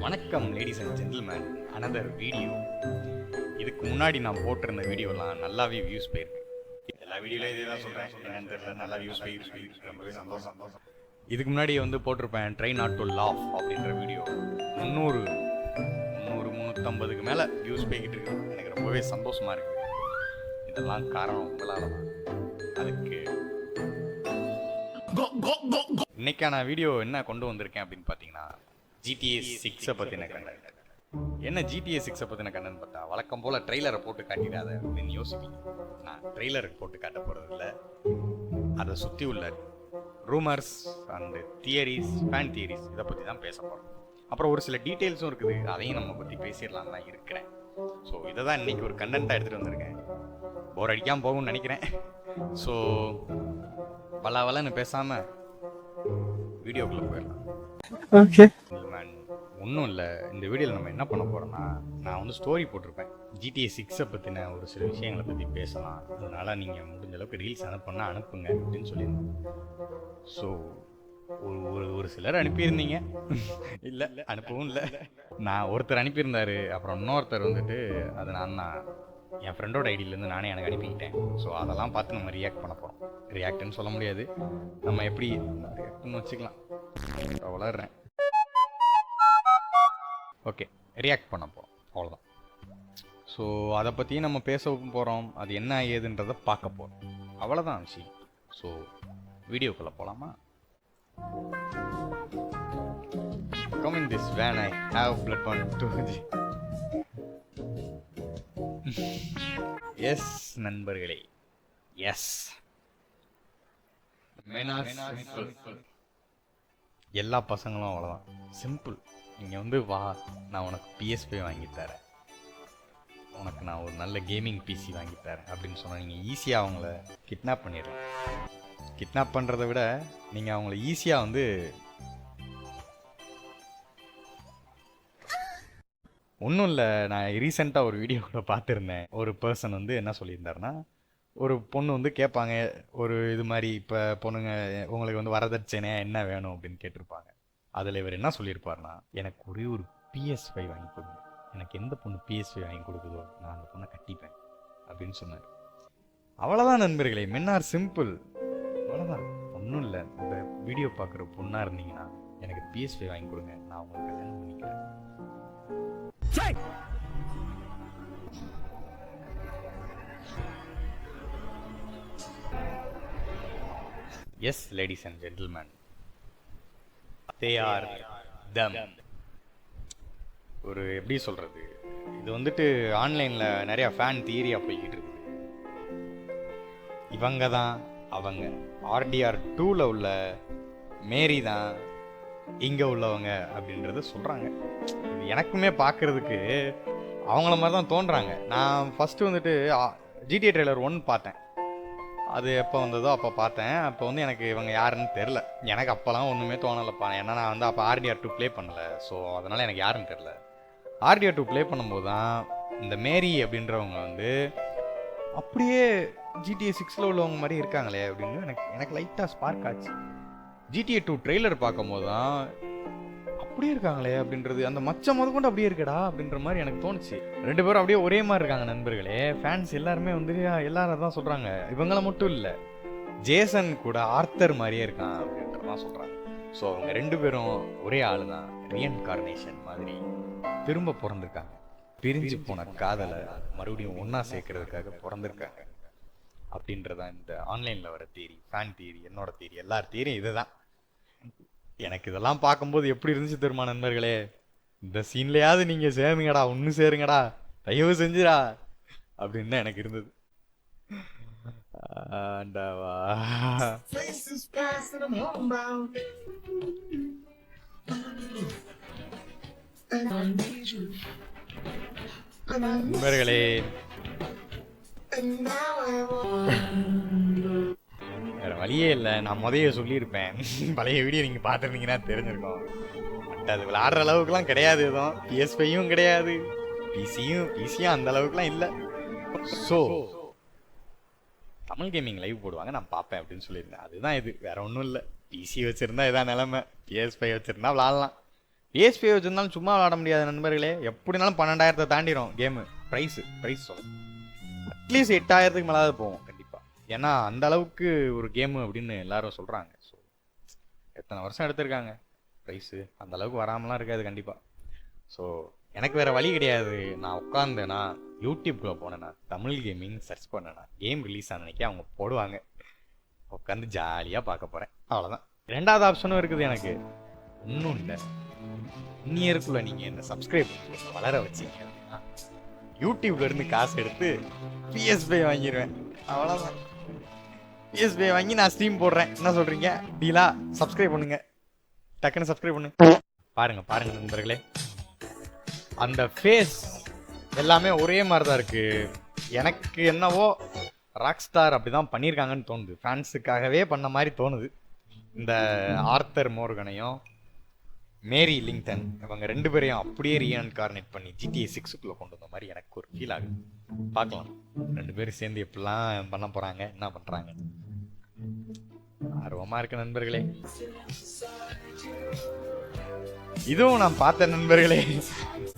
வணக்கம் ladies and gentlemen, another video. இதுக்கு முன்னாடி நான் போட்டிருந்த வீடியோலாம் நல்லாவே வியூஸ் போயிருக்கு. எல்லா வீடியோலையும் இதே தான் சொல்கிறேன், என்னன்னு தெரியல, நல்லா வியூஸ் போயிருக்கு, ரொம்பவே சந்தோஷம். இதுக்கு முன்னாடி போட்டிருப்பேன் ட்ரை நாட் டு லாஃப் அப்படின்ற வீடியோ 350க்கு மேலே வியூஸ் போய்கிட்டு இருக்கு. எனக்கு ரொம்பவே சந்தோஷமாக இருக்குது. இதெல்லாம் காரணம் உங்களால் தான். அதுக்கு இன்னைக்கான வீடியோ என்ன கொண்டு வந்திருக்கேன் அப்படின்னு பார்த்தீங்கன்னா, GTA 6 பற்றின கண்டென்ட். என்ன GTA 6 பற்றின கண்டென்ட் பார்த்தா, வழக்கம் போல் ட்ரெய்லரை போட்டு காட்டிடாத அப்படின்னு யோசிப்பீங்க. நான் ட்ரெய்லருக்கு போட்டு காட்ட போகிறதில்ல, அதை சுற்றி உள்ள rumours and theories, fan theories, இதை பற்றி தான் பேச போகிறோம். அப்புறம் ஒரு சில டீட்டெயில்ஸும் இருக்குது, அதையும் நம்ம பற்றி பேசிடலாம் தான் இருக்கிறேன். ஸோ இதை தான் இன்றைக்கி ஒரு கண்டென்ட்டாக எடுத்துகிட்டு வந்திருக்கேன். போர் அடிக்காமல் போகும்னு நினைக்கிறேன். ஸோ வளன்னு பேசாமல் வீடியோக்குள்ளே போயிடலாம். ஓகே மேன், ஒன்றும் இல்லை. இந்த வீடியோவில் நம்ம என்ன பண்ண போகிறோம்னா, நான் ஸ்டோரி போட்டிருப்பேன் GTA 6 பற்றின ஒரு சில விஷயங்களை பற்றி பேசலாம், அதனால் நீங்கள் முடிஞ்ச அளவுக்கு ரீல்ஸ் அனுப்புங்க அப்படின்னு சொல்லியிருந்தேன். ஸோ ஒரு சிலர் அனுப்பியிருந்தீங்க, இல்லை அனுப்பவும் இல்லை. நான் ஒருத்தர் அனுப்பியிருந்தார், அப்புறம் இன்னொருத்தர் அது நான் என் ஃப்ரெண்டோட ஐடியிலேருந்து நானே எனக்கு அனுப்பிக்கிட்டேன். ஸோ அதெல்லாம் பார்த்து நம்ம ரியாக்ட் பண்ண போகிறோம். ரியாக்ட்னு சொல்ல முடியாது, நம்ம எப்படி ரியாக்ட்னு வச்சுக்கலாம். வளர்றேன். ஓகே, ரியாக்ட் பண்ண போகிறோம், அவ்வளோதான். ஸோ அதை பற்றியும் நம்ம பேசவும் போகிறோம், அது என்ன ஏதுன்றதை பார்க்க போகிறோம், அவ்வளோதான் விஷயம். ஸோ வீடியோக்குள்ளே போகலாமா? Come in this van, I have blood on to yes நண்பர்களே, எஸ். எல்லா பசங்களும் அவ்வளோதான், சிம்பிள். நீங்கள் வா, நான் உனக்கு PS5 வாங்கித்தரேன், உனக்கு நான் ஒரு நல்ல கேமிங் PC வாங்கித்தரேன் அப்படின்னு சொன்னால் நீங்கள் ஈஸியாக அவங்கள கிட்னாப் பண்ணிடலாம். கிட்னாப் பண்ணுறதை விட நீங்கள் அவங்கள ஈஸியாக ஒன்றும் இல்லை. நான் ரீசெண்டாக ஒரு வீடியோவில் பார்த்துருந்தேன். ஒரு பர்சன் என்ன சொல்லியிருந்தாருன்னா, ஒரு பொண்ணு கேட்பாங்க, ஒரு இது மாதிரி, இப்போ பொண்ணுங்க உங்களுக்கு வரதட்சணை என்ன வேணும் அப்படின்னு கேட்டிருப்பாங்க. அதில் இவர் என்ன சொல்லியிருப்பார்னா, எனக்கு ஒரே ஒரு PS5 வாங்கி கொடுங்க, எனக்கு எந்த பொண்ணு PS5 வாங்கி கொடுக்குதோ நான் அந்த பொண்ணை கட்டிப்பேன் அப்படின்னு சொன்னார். அவ்வளோதான் நண்பர்களே, மென் ஆர் சிம்பிள், அவ்வளோதான், ஒன்றும் இல்லை. இந்த வீடியோ பார்க்குற பொண்ணாக இருந்தீங்கன்னா எனக்கு PS5 வாங்கி கொடுங்க, நான் உங்களுக்கு கல்யாணம் பண்ணிக்கிறேன். Yes ladies and gentlemen, they are them. ஒரு எப்படி சொல்கிறது, இது ஆன்லைனில் நிறையா ஃபேன் தியரியாக போய்கிட்டு இருக்குது. இவங்க தான் அவங்க, RDR 2ல் உள்ள மேரி தான் இங்கே உள்ளவங்க அப்படின்றத சொல்கிறாங்க. இது எனக்குமே பார்க்குறதுக்கு அவங்கள மாதிரி தான் தோன்றாங்க. நான் ஃபஸ்ட்டு GTA ட்ரெய்லர் 1 பார்த்தேன். அது எப்போ வந்ததோ அப்போ பார்த்தேன். அப்போ எனக்கு இவங்க யாருன்னு தெரில. எனக்கு அப்போலாம் ஒன்றுமே தோணலைப்பா. ஏன்னா நான் அப்போ RDR 2 ப்ளே பண்ணலை. ஸோ அதனால் எனக்கு யாருன்னு தெரில. RDR 2 ப்ளே பண்ணும்போது தான் இந்த மேரி அப்படின்றவங்க அப்படியே GTA 6ல் உள்ளவங்க மாதிரி இருக்காங்களே அப்படின்னு எனக்கு லைட்டாக ஸ்பார்க் ஆச்சு. GTA 2 ட்ரெய்லர் பார்க்கும்போது தான் அப்படியே இருக்காங்களே அப்படின்றது, அந்த மச்சம் முதற்கொண்டு அப்படியே இருக்கடா அப்படின்ற மாதிரி எனக்கு தோணுச்சு. ரெண்டு பேரும் அப்படியே ஒரே மாதிரி இருக்காங்க நண்பர்களே. ஃபேன்ஸ் எல்லாருமே எல்லாரும் தான் சொல்கிறாங்க, இவங்கள மட்டும் இல்லை, ஜேசன் கூட ஆர்த்தர் மாதிரியே இருக்கான் அப்படின்றதான் சொல்கிறாங்க. ஸோ அவங்க ரெண்டு பேரும் ஒரே ஆள் தான், ரீஇன்கார்னேஷன் மாதிரி திரும்ப பிறந்திருக்காங்க. பிரிஞ்சு போன காதலை மறுபடியும் ஒன்றா சேர்க்கறதுக்காக பிறந்திருக்காங்க அப்படின்றதான் இந்த ஆன்லைனில் வர தியரி, ஃபேன் தியரி, என்னோட தியரி, எல்லார் தியரியும் இது தான். எனக்கு இதெல்லாம் பார்க்கும்போது எப்படி இருந்துச்சு தெரியுமா நண்பர்களே, இந்த சீன்லையாவது நீங்கள் சேருங்கடா, ஒன்று சேருங்கடா, தயவு செஞ்சுடா அப்படின்னு தான் எனக்கு இருந்தது. ஆண்டவா, நண்பர்களே, வேற வழியே இல்லை, நான் முதைய சொல்லியிருப்பேன். பழைய வீடியோ நீங்கள் பார்த்துருந்தீங்கன்னா தெரிஞ்சிருக்கோம். பட் அது விளையாடுற அளவுக்குலாம் கிடையாது, எதுவும் PS5யும் கிடையாது, பிசியும் அந்த அளவுக்குலாம் இல்லை. ஸோ தமிழ் கேமிங் லைவ் போடுவாங்க, நான் பார்ப்பேன் அப்படின்னு சொல்லியிருந்தேன். அதுதான் இது, வேற ஒன்றும் இல்லை. பிசி வச்சுருந்தா இதான் நிலமை, PS5 வச்சுருந்தா விளாட்லாம். PS5 வச்சிருந்தாலும் சும்மா விளாட முடியாது நண்பர்களே. எப்படினாலும் 12,000 தாண்டிடும் கேமு. ப்ரைஸ் சொல்லுங்க, அட்லீஸ்ட் 8,000க்கு மேலே போகும் கண்டிப்பாக. ஏன்னா அந்த அளவுக்கு ஒரு கேமு அப்படின்னு எல்லாரும் சொல்கிறாங்க. ஸோ எத்தனை வருஷம் எடுத்திருக்காங்க, ப்ரைஸு அந்த அளவுக்கு வராமலாம் இருக்காது கண்டிப்பாக. ஸோ எனக்கு வேறு வழி கிடையாது. நான் உட்காந்தேன்னா யூடியூப்குள்ளே போனேன்னா தமிழ் கேமிங் சர்ச் பண்ணேன்னா கேம் ரிலீஸ் ஆனன்னைக்கு அவங்க போடுவாங்க, உட்காந்து ஜாலியாக பார்க்க போகிறேன், அவ்வளோதான். ரெண்டாவது ஆப்ஷனும் இருக்குது எனக்கு. ஒன்றும் இல்லை, இன்னியருக்குள்ள நீங்கள் என்ன சப்ஸ்கிரைப் வளர வச்சிங்க அப்படின்னா யூடியூப்ல இருந்து காசு எடுத்து PS5 வாங்கிடுவேன், அவ்வளோதான். PS5 வாங்கி நான் ஸ்ட்ரீம் போடுறேன், என்ன சொல்கிறீங்க? டீலா? சப்ஸ்கிரைப் பண்ணுங்க, டக்குன்னு சப்ஸ்கிரைப் பண்ணுங்க. பாருங்க நண்பர்களே, அந்த ஃபேஸ் எல்லாமே ஒரே மாதிரி தான் இருக்கு. எனக்கு என்னவோ ராக் ஸ்டார் அப்படிதான் பண்ணியிருக்காங்கன்னு தோணுது, ஃபேன்ஸுக்காகவே பண்ண மாதிரி தோணுது. இந்த ஆர்த்தர் மோர்கனையும் மேரி லிங்டன் இவங்க 2 பேரையும் அப்படியே ரீஇன்கார்னேட் பண்ணி GTA 6க்குள்ள கொண்டு வந்த மாதிரி எனக்கு ஒரு ஃபீல் ஆகுது. பார்க்கலாம் 2 பேரும் சேர்ந்து எப்படிலாம் பண்ண போறாங்க, என்ன பண்றாங்க, ஆர்வமா இருக்கு நண்பர்களே. இதுவும் நான் பார்த்தேன் நண்பர்களே,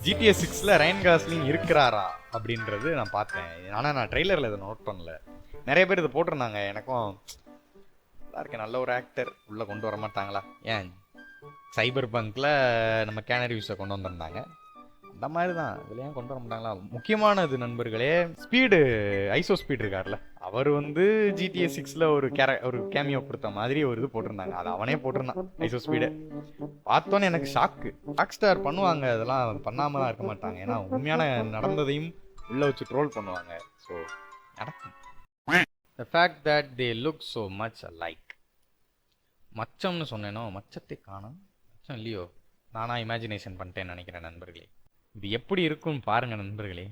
GTA 6ல ரைன் காஸ்லிங் இருக்கிறாரா அப்படின்றது நான் பார்த்தேன். ஆனால் நான் ட்ரெய்லரில் இதை நோட் பண்ணல. நிறைய பேர் இதை போட்டிருந்தாங்க. எனக்கும் இருக்கு, நல்ல ஒரு ஆக்டர் உள்ளே கொண்டு வர மாட்டாங்களா? ஏன் சைபர் பங்க்ல நம்ம கேனரி வியூஸை கொண்டு வந்திருந்தாங்க, அந்த மாதிரி தான் இதில் ஏன் கொண்டு வர மாட்டாங்களா? முக்கியமானது நண்பர்களே, ஸ்பீடு ஐசோ ஸ்பீட் இருக்கார்ல, அவர் வந்து GTA 6ல ஒரு கேமியோ கொடுத்த மாதிரி ஒரு இது போட்டிருந்தாங்க. அது அவனே போட்டிருந்தான் ஐசோ ஸ்பீடு. பார்த்தோன்னே எனக்கு ராக் ஸ்டார் பண்ணுவாங்க, அதெல்லாம் பண்ணாமலாம் இருக்க மாட்டாங்க. ஏன்னா உண்மையான நடந்ததையும் உள்ள வச்சு ட்ரோல் பண்ணுவாங்க. ஸோ நடக்கும். The fact that they look so much alike. மச்சம்னு சொன்னேனோ, மச்சத்தை காணோம். மச்சம் இல்லையோ, நானா இமேஜினேஷன் பண்ணிட்டேன்னு நினைக்கிறேன் நண்பர்களே. இது எப்படி இருக்கும்னு பாருங்க நண்பர்களே.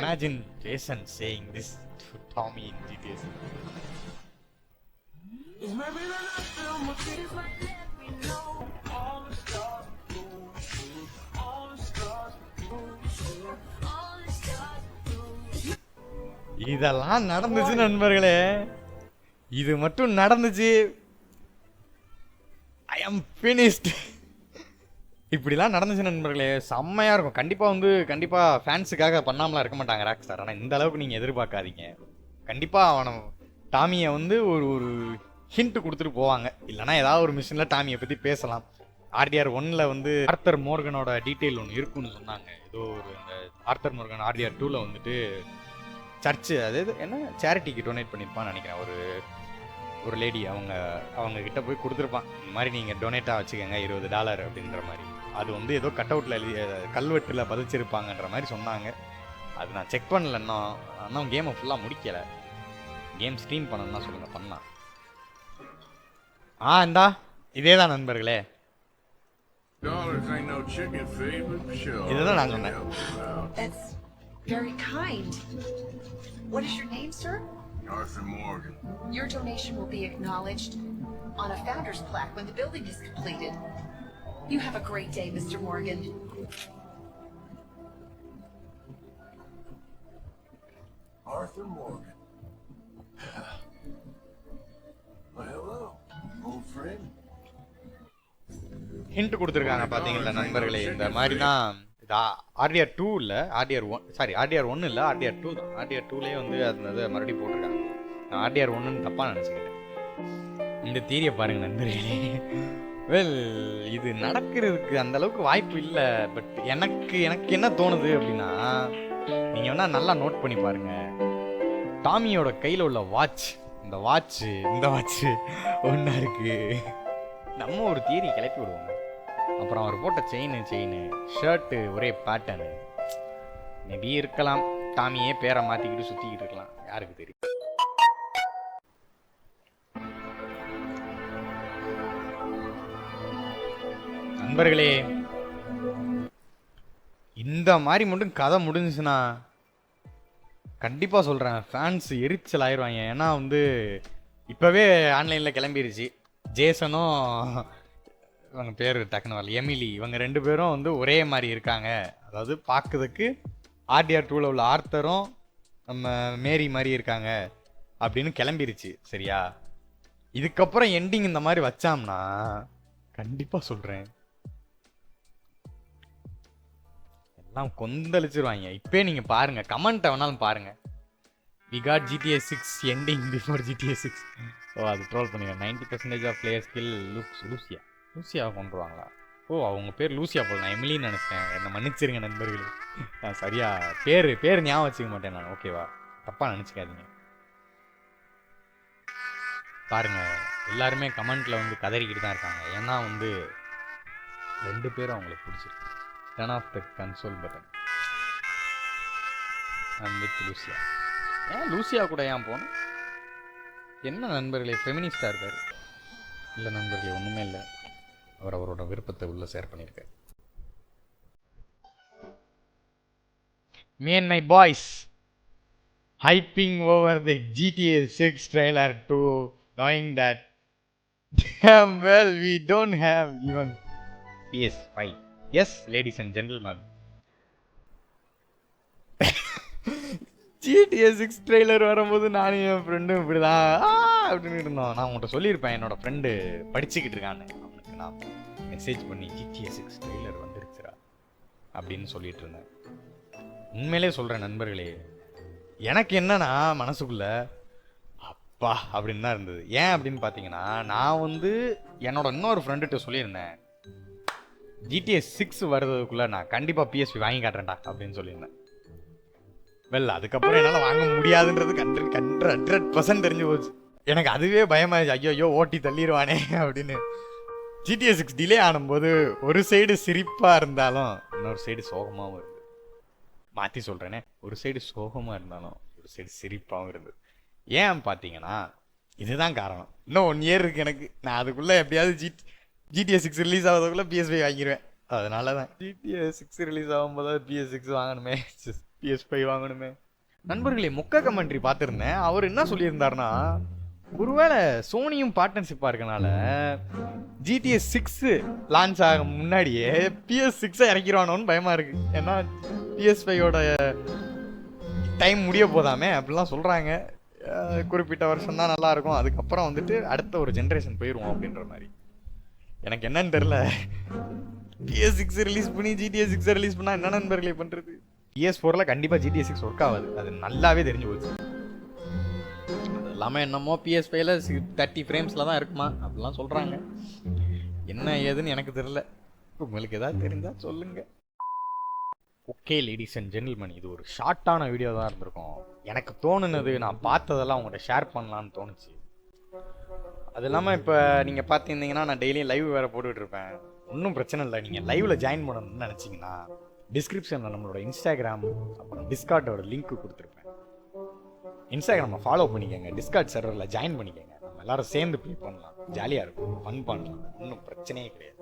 Imagine Jason saying this to Tommy in GTA 6. இதெல்லாம் நடந்துச்சு நண்பர்களே, இது மட்டும் நடந்துச்சு, I am finished. இப்படிலாம் நடந்துச்சு நண்பர்களே, செம்மையா இருக்கும். கண்டிப்பா ஃபேன்ஸுக்காக பண்ணாமலாம் இருக்க மாட்டாங்க ராக் ஸ்டார். ஆனால் இந்த அளவுக்கு நீங்க எதிர்பார்க்காதீங்க. கண்டிப்பா அவனை டாமியை வந்து ஒரு ஹிண்ட் கொடுத்துட்டு போவாங்க. இல்லைனா ஏதாவது ஒரு மிஷினில் டாமியை பற்றி பேசலாம். RDR 1ல வந்து ஆர்த்தர் மோர்கனோட டீட்டெயில் ஒன்று இருக்குன்னு சொன்னாங்க. ஏதோ ஒரு இந்த ஆர்த்தர் மோர்கன் RDR 2ல வந்துட்டு சர்ச்சு, அதாவது என்ன சேரிட்டிக்கு டொனேட் பண்ணியிருப்பான்னு நினைக்கிறேன். ஒரு லேடி அவங்க கிட்ட போய் கொடுத்துருப்பான், இந்த மாதிரி நீங்கள் டொனேட்டாக வச்சுக்கோங்க $20 அப்படின்ற மாதிரி. அது வந்து ஏதோ கட் அவுட்டில் கல்வெட்டில் பதிச்சிருப்பாங்கன்ற மாதிரி சொன்னாங்க. அது நான் செக் பண்ணல இன்னும் கேமை ஃபுல்லாக முடிக்கலை. கேம் ஸ்ட்ரீம் பண்ணணும்னா சொல்லுங்கள், பண்ணலாம். இந்தா இதே தான் நண்பர்களே, இதுதான் நான் சொன்னேன். Very kind. What is your name, sir? Arthur Morgan. Your donation will be acknowledged on a founder's plaque when the building is completed. You have a great day, Mr. Morgan. Arthur Morgan. Well, hello, old friend. Hint கொடுத்துருக்காங்க பார்த்தீங்களா நண்பர்களே. இந்த மாதிரி தான் இது RDR 2 இல்லை, RDR 1 இல்லை, RDR 2 தான். RDR 2லேயே வந்து அது மறுபடியும் போட்டிருக்காங்க. நான் RDR 1ன்னு தப்பாக நினச்சிக்கிட்டேன். இந்த தியரியை பாருங்க நண்பர்களே. இது நடக்கிறதுக்கு அந்த அளவுக்கு வாய்ப்பு இல்லை. பட் எனக்கு என்ன தோணுது அப்படின்னா, நீங்கள் வேணா நல்லா நோட் பண்ணி பாருங்க. டாமியோட கையில் உள்ள இந்த வாட்ச் ஒன்றா இருக்கு. நம்ம ஒரு தியரி கிளப்பி விடுவோம். அப்புறம் அவர் போட்ட செயின் ஷர்ட்டு ஒரே பேட்டர்னு மேபி இருக்கலாம். டாமியே பேரை மாற்றிக்கிட்டு சுற்றிக்கிட்டு இருக்கலாம், யாருக்கு தெரியும். நண்பர்களே, இந்த மாதிரி மட்டும் கதை முடிஞ்சுச்சுன்னா கண்டிப்பாக சொல்கிறேன், ஃபேன்ஸ் எரிச்சல் ஆயிடுவாங்க. ஏன்னா வந்து இப்போவே ஆன்லைனில் கிளம்பிருச்சு. ஜேசனும் இவங்க பேர் டக்குன்னு வரல, எமிலி, இவங்க 2 பேரும் வந்து ஒரே மாதிரி இருக்காங்க. அதாவது பார்க்குறதுக்கு RDR 2ல உள்ள ஆர்த்தரும் நம்ம மேரி மாதிரி இருக்காங்க அப்படின்னு கிளம்பிருச்சு. சரியா? இதுக்கப்புறம் எண்டிங் இந்த மாதிரி வச்சாம்னா கண்டிப்பா சொல்றேன். எல்லாம் கொந்தளிச்சிருவாங்க. இப்பயே நீங்க பாருங்க, கமெண்ட் வேணாலும் பாருங்க. We got GTA 6 ending before GTA 6. ஓ அது ட்ரோல் பண்ணுங்க. 90% ஆஃப் பிளேயர் ஸ்கில் லூசியா. லூசியாவை கொண்டுருவாங்களா? ஓ அவங்க பேர் லூசியா போல, நான் எமிலின்னு நினைச்சேன். என்னை மன்னிச்சிருங்க நண்பர்களே. நான் சரியா பேர் ஞாபகம் வச்சுக்க மாட்டேன் நான். ஓகேவா, தப்பா நினச்சிக்காதீங்க. பாருங்க எல்லாருமே கமெண்ட்ல வந்து கதறிக்கிட்டு தான் இருக்காங்க. ஏன்னா வந்து 2 பேரும் அவங்களுக்கு பிடிச்சிருக்கு. Turn off the console button. I'm with Lucia. ஏன் லூசியா கூட ஏன் போனோம்? என்ன நண்பர்களே, ஃபெமினிஸ்டாக இருக்காரு. இல்லை நண்பர்களே, ஒன்றுமே இல்லை. அவர் அவரோட விருப்பத்தை உள்ள ஷேர் பண்ணியிருக்காரு. Me and my boys hyping over the GTA 6 trailer to knowing that damn well we don't have even PS5. Yes, ladies and gentlemen. GTA 6 trailer வரும்போது நானும் என் ஃப்ரெண்டும் இப்படிதான் அப்படின்னு இருந்தோம். நான் உங்கள்கிட்ட சொல்லியிருப்பேன், என்னோட ஃப்ரெண்டு படிச்சுக்கிட்டு இருக்கான்னு. அவனுக்கு நான் மெசேஜ் பண்ணி GTA 6 ட்ரெய்லர் வந்துருச்சுரா அப்படின்னு சொல்லிட்டு இருந்தேன். உண்மையிலே சொல்கிறேன் நண்பர்களே, எனக்கு என்னன்னா மனசுக்குள்ள அப்பா அப்படின்னு தான் இருந்தது. ஏன் அப்படின்னு பார்த்தீங்கன்னா, நான் வந்து என்னோட இன்னொரு ஃப்ரெண்டுகிட்ட சொல்லியிருந்தேன், GTA 6 வர்றதுக்குள்ளே நான் கண்டிப்பாக PSP வாங்கி காட்டுறேன்டா அப்படின்னு சொல்லியிருந்தேன். வெல் அதுக்கப்புறம் என்னால் வாங்க முடியாதுன்றது 100% தெரிஞ்சு போச்சு. எனக்கு அதுவே பயமாயிடுச்சு. ஐயோ ஓட்டி தள்ளிடுவானே அப்படின்னு. GTA 6 டிலே ஆனும்போது ஒரு சைடு சிரிப்பாக இருந்தாலும் இன்னொரு சைடு சோகமாகவும் இருந்தது. மாற்றி சொல்கிறேனே, ஒரு சைடு சோகமாக இருந்தாலும் ஒரு சைடு சிரிப்பாகவும் இருந்தது. ஏன் பார்த்தீங்கன்னா இதுதான் காரணம். இன்னும் 1 இயர் இருக்குது எனக்கு. நான் அதுக்குள்ளே எப்படியாவது GTA 6 ரிலீஸ் ஆகிறதுக்குள்ளே PS5 வாங்கிடுவேன். அதனால தான் GTA 6 ரிலீஸ் ஆகும்போது PS6 வாங்கணுமே, PS5 வாங்கணுமே. நண்பர்களே, மொக்க கமெண்ட்ரி பார்த்துருந்தேன். அவர் என்ன சொல்லியிருந்தாருன்னா, ஒருவேளை சோனியும் பார்ட்னர்ஷிப்பாக இருக்கனால GTA 6 லான்ச் ஆக முன்னாடியே PS6 இறக்கிடுவானோன்னு பயமாக இருக்குது. ஏன்னா PS5யோட டைம் முடிய போதாமே அப்படிலாம் சொல்கிறாங்க. குறிப்பிட்ட வருஷம் தான் நல்லாயிருக்கும், அதுக்கப்புறம் வந்துட்டு அடுத்த ஒரு ஜென்ரேஷன் போயிடுவோம் அப்படின்ற மாதிரி. எனக்கு என்னன்னு தெரில, PS6 ரிலீஸ் பண்ணி GTA 6 ரிலீஸ் பண்ணால் என்ன நண்பர்களே பண்ணுறது? PS4ல் கண்டிப்பாக GTA 6 ஒர்க் ஆகாது, அது நல்லாவே தெரிஞ்சு போச்சு. அது இல்லாமல் என்னமோ PS5ல 30 ஃப்ரேம்ஸில் தான் இருக்குமா அப்படிலாம் சொல்கிறாங்க. என்ன ஏதுன்னு எனக்கு தெரில, உங்களுக்கு ஏதாவது தெரிஞ்சால் சொல்லுங்கள். ஓகே லேடிஸ் அண்ட் ஜென்டில்மேன், இது ஒரு ஷார்ட்டான வீடியோ தான் இருந்திருக்கும். எனக்கு தோணுனது, நான் பார்த்ததெல்லாம் உங்கள்கிட்ட ஷேர் பண்ணலான்னு தோணுச்சு. அது இல்லாமல் இப்போ நீங்கள் பார்த்துருந்தீங்கன்னா நான் டெய்லியும் லைவ் வேறு போட்டுட்ருப்பேன். ஒன்றும் பிரச்சனை இல்லை. நீங்கள் லைவில் ஜாயின் பண்ணணும்னு நினச்சிங்கன்னா டிஸ்கிரிப்ஷனில் நம்மளோட இன்ஸ்டாகிராம் அப்புறம் டிஸ்கார்டோட லிங்க் கொடுத்துருப்பேன். இன்ஸ்டாகிராமை ஃபாலோ பண்ணிக்கோங்க, டிஸ்கார்ட் சர்வரில் ஜாயின் பண்ணிக்கோங்க. நம்ம எல்லோரும் சேர்ந்து ப்ளே பண்ணலாம், ஜாலியாக இருக்கும், ஃபன் பண்ணலாம், ஒன்றும் பிரச்சனையே கிடையாது.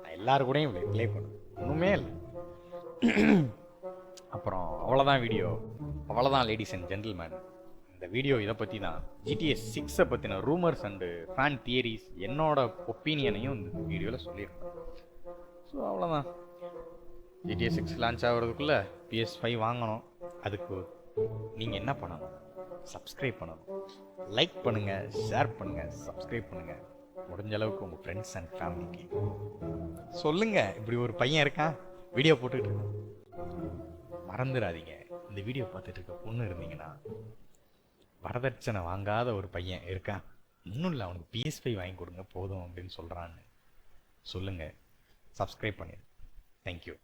நான் எல்லோரும் கூடயும் ப்ளே பண்ணுவேன், ஒன்றுமே இல்லை. அப்புறம் அவ்வளோதான் வீடியோ, அவ்வளோதான் லேடிஸ் அண்ட் ஜென்டில்மேன். இந்த வீடியோ இதை பற்றி தான், GTA 6 பற்றின ரூமர்ஸ் அண்டு ஃபேன் தியரிஸ், என்னோட ஒப்பீனியனையும் இந்த வீடியோவில் சொல்லியிருக்கேன். ஸோ அவ்வளோதான். GTA 6 லான்ச் ஆகிறதுக்குள்ளே PS5 வாங்கணும். அதுக்கு நீங்கள் என்ன பண்ணணும்? சப்ஸ்கிரைப் பண்ணணும், லைக் பண்ணுங்கள், ஷேர் பண்ணுங்கள், சப்ஸ்கிரைப் பண்ணுங்கள். முடிஞ்ச அளவுக்கு உங்கள் ஃப்ரெண்ட்ஸ் அண்ட் ஃபேமிலிக்கு சொல்லுங்கள், இப்படி ஒரு பையன் இருக்கான் வீடியோ போட்டுக்கிட்டு இருக்கான். மறந்துடாதீங்க, இந்த வீடியோ பார்த்துட்டு இருக்க பொண்ணு இருந்தீங்கன்னா, வரதட்சணை வாங்காத ஒரு பையன் இருக்கான், இன்னும் இல்லை அவனுக்கு PS5 வாங்கி கொடுங்க போதும் அப்படின்னு சொல்கிறான்னு சொல்லுங்கள். சப்ஸ்கிரைப் பண்ணிடுங்க. தேங்க்யூ.